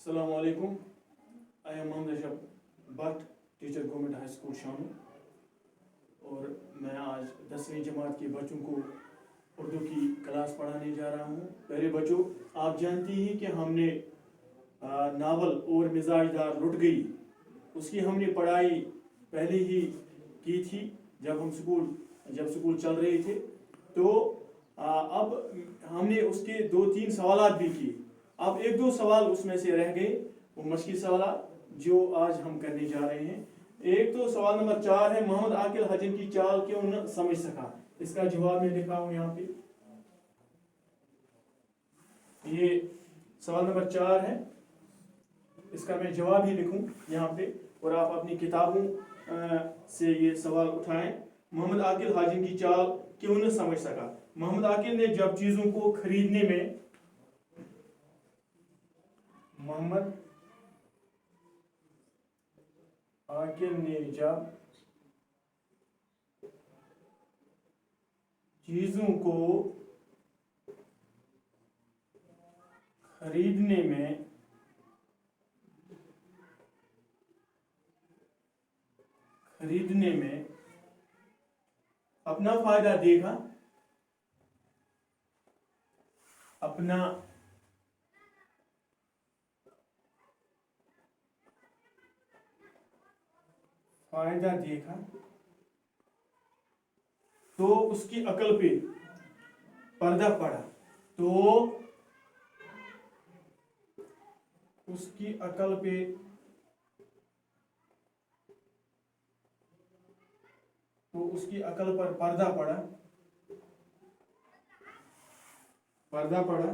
Assalamu alaikum. I am Mohammad Ashraf Bhatt, teacher government high school Shanu, और मैं आज 10वीं जमात के बच्चों को उर्दू की क्लास पढ़ाने जा रहा हूँ। पहले बच्चों, आप जानती हैं कि हमने नावल और मिजाजदार लुट गई, उसकी हमने पढ़ाई पहले ही की थी जब स्कूल चल रहे थे। तो अब हमने उसके 2-3 सवालात भी किए। अब 1-2 सवाल उसमें से रह गए, वो मुश्किल सवाल जो आज हम करने जा रहे हैं। एक तो सवाल नंबर 4 है, मोहम्मद आकिल हजन की चाल क्यों न समझ सका। इसका जवाब मैं लिखा हूं यहाँ पे। ये सवाल नंबर 4 है, इसका मैं जवाब ही लिखूं यहाँ पे, और आप अपनी किताबों से ये सवाल उठाएं। मोहम्मद आकिल हाजिम की चाल क्यों न समझ सका। मोहम्मद आकिल ने जब चीजों को खरीदने में मोहम्मद आकिल ने जब चीजों को खरीदने में अपना फायदा देखा, तो उसकी अकल पे पर्दा पड़ा। उसकी अकल पर पर्दा पड़ा।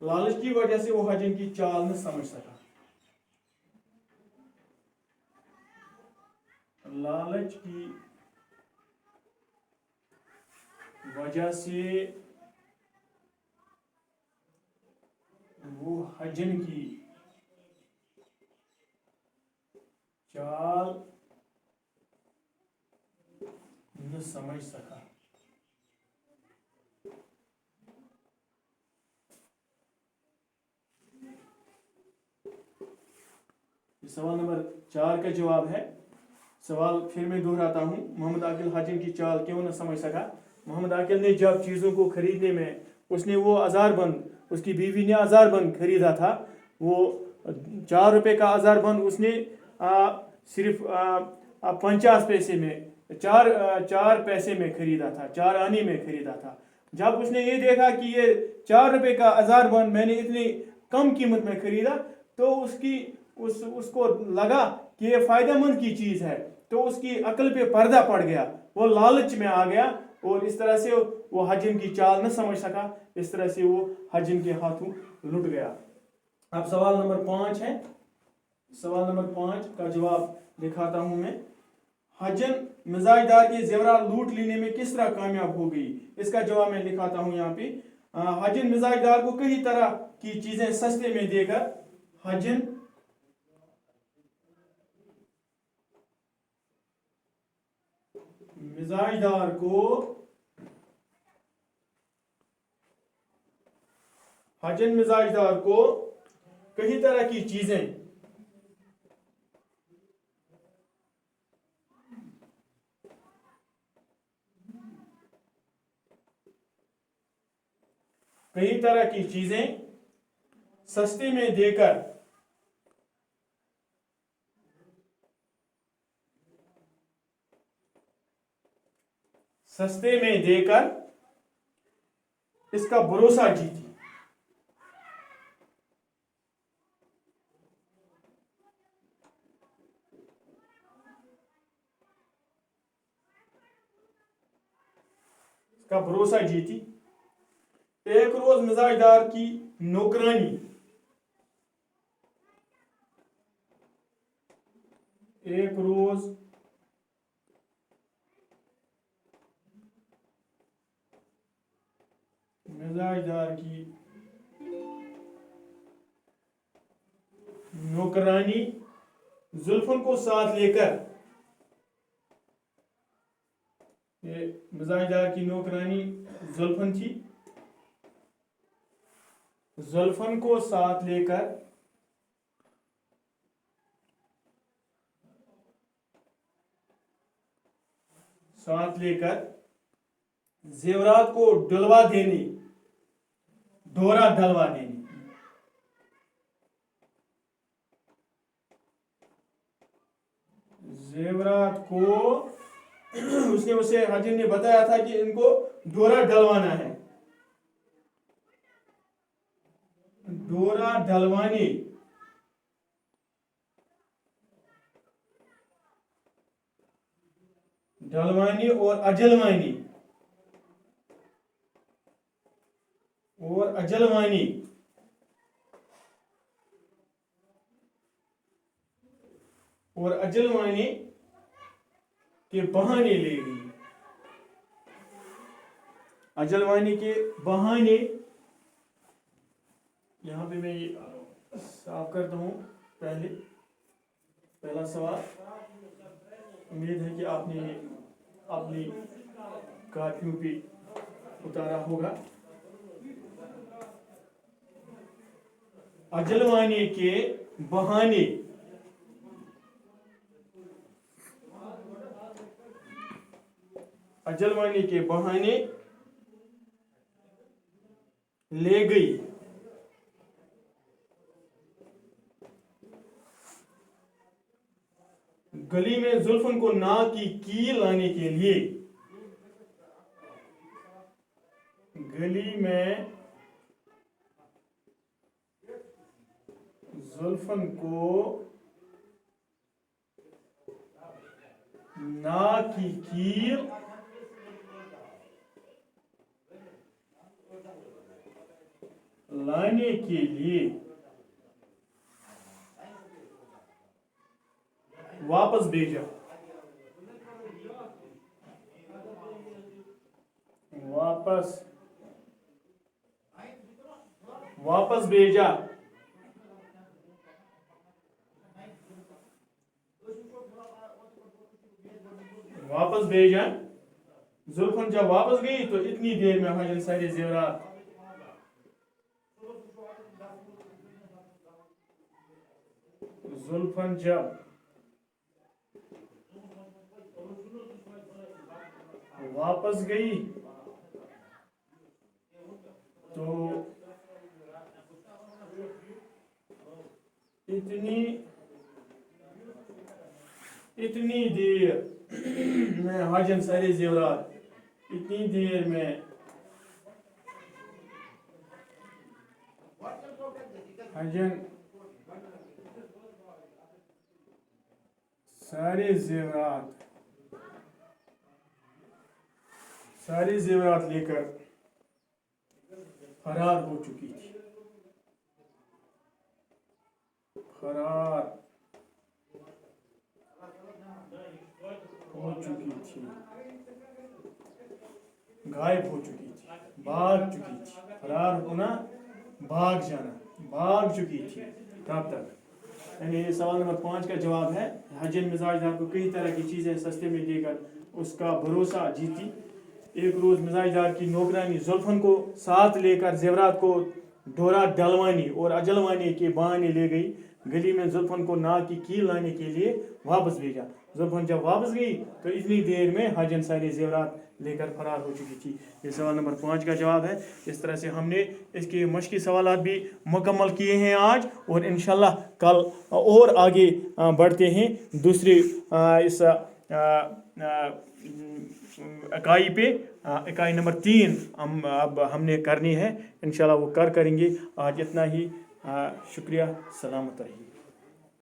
लालच की वजह से वो हजन की चाल न समझ सका। लालच की वजह से वो हजन की चाल न समझ सका। सवाल नंबर 4 का जवाब है। सवाल फिर मैं दोहराता हूँ, मोहम्मद आकिल हजन की चाल क्यों न समझ सका। मोहम्मद आकिल ने जब चीज़ों को खरीदने में उसने वो अज़ारबंद, उसकी बीवी ने अज़ारबंद खरीदा था, वो 4 रुपए का अज़ारबंद उसने सिर्फ 50 पैसे में, 4 पैसे में खरीदा था, 4 आने में खरीदा था। जब उसने ये देखा कि ये 4 रुपए का अज़ारबंद मैंने इतनी कम कीमत में खरीदा, तो उसको लगा कि ये फायदेमंद की चीज़ है, तो उसकी अकल पे पर्दा पड़ गया, वो लालच में आ गया, और इस तरह से वो हजन की चाल न समझ सका। इस तरह से वो हजन के हाथों लुट गया। अब सवाल नंबर 5 है। सवाल नंबर 5 का जवाब दिखाता हूं मैं। हजन मिजाजदार के जेवरात लूट लेने में किस तरह कामयाब हो गई। इसका जवाब मैं लिखाता हूं यहाँ पे। हजन मिजाजदार को कई तरह की चीजें सस्ते में देकर, हजन मिजाजदार को कई तरह की चीजें सस्ते में देकर इसका भरोसा जीती। एक रोज मिजाजदार की नौकरानी जुल्फन को साथ लेकर, ये मिजाजदार की नौकरानी जुल्फन थी, जुल्फन को साथ लेकर साथ लेकर जेवरात को डलवा देने, दोहरा डलवा देने। जेवरात को उसने उसे हाजिर ने बताया था कि इनको डोरा डलवाना है, डोरा डलवाने, डलवानी और अजलवानी, और अजलवानी, और अजलवानी के बहाने ले गई। अजलवानी के बहाने, यहाँ पे मैं ये साफ करता हूँ। पहला सवाल, उम्मीद है कि आपने अपनी कॉपियों पे उतारा होगा। अजलवानी के बहाने, अजलवानी के बहाने ले गई। गली में जुल्फन को ना की कील लाने के लिए, गली में जुल्फन को ना की कील लाने के लिए वापस भेजा, वापस भेजा। वापस भेजा। जुल्फन जब वापस गई तो इतनी देर में हाजिर सारे जेवरात जुल्फन जब वापस गई तो इतनी देर में हाजिर सारे जेवरात, इतनी देर में हाजिर सारे जेवरात लेकर फरार हो चुकी थी। गायब हो चुकी थी, भाग चुकी थी। फरार होना, भाग जाना, भाग चुकी थी तब तक। यानी सवाल नंबर 5 का जवाब है, हाजिर मिजाजदार को कई तरह की चीज़ें सस्ते में देकर उसका भरोसा जीती। एक रोज़ मिजाजदार की नौकरानी जुल्फन को साथ लेकर जेवरात को डोरा डलवानी और अजलवानी के बहाने ले गई। गली में जुल्फन को ना की कील लाने के लिए वापस भेजा। जुल्फन जब वापस गई तो इतनी देर में हाजिर सारे जेवरात लेकर फरार हो चुकी थी। ये सवाल नंबर 5 का जवाब है। इस तरह से हमने इसके मश्की सवालात भी मुकम्मल किए हैं आज, और इंशाल्लाह कल और आगे बढ़ते हैं दूसरी इस इकाई पे। इकाई नंबर 3 अब हमने करनी है, इंशाल्लाह वो करेंगे। आज इतना ही। शुक्रिया, सलामत रहिए।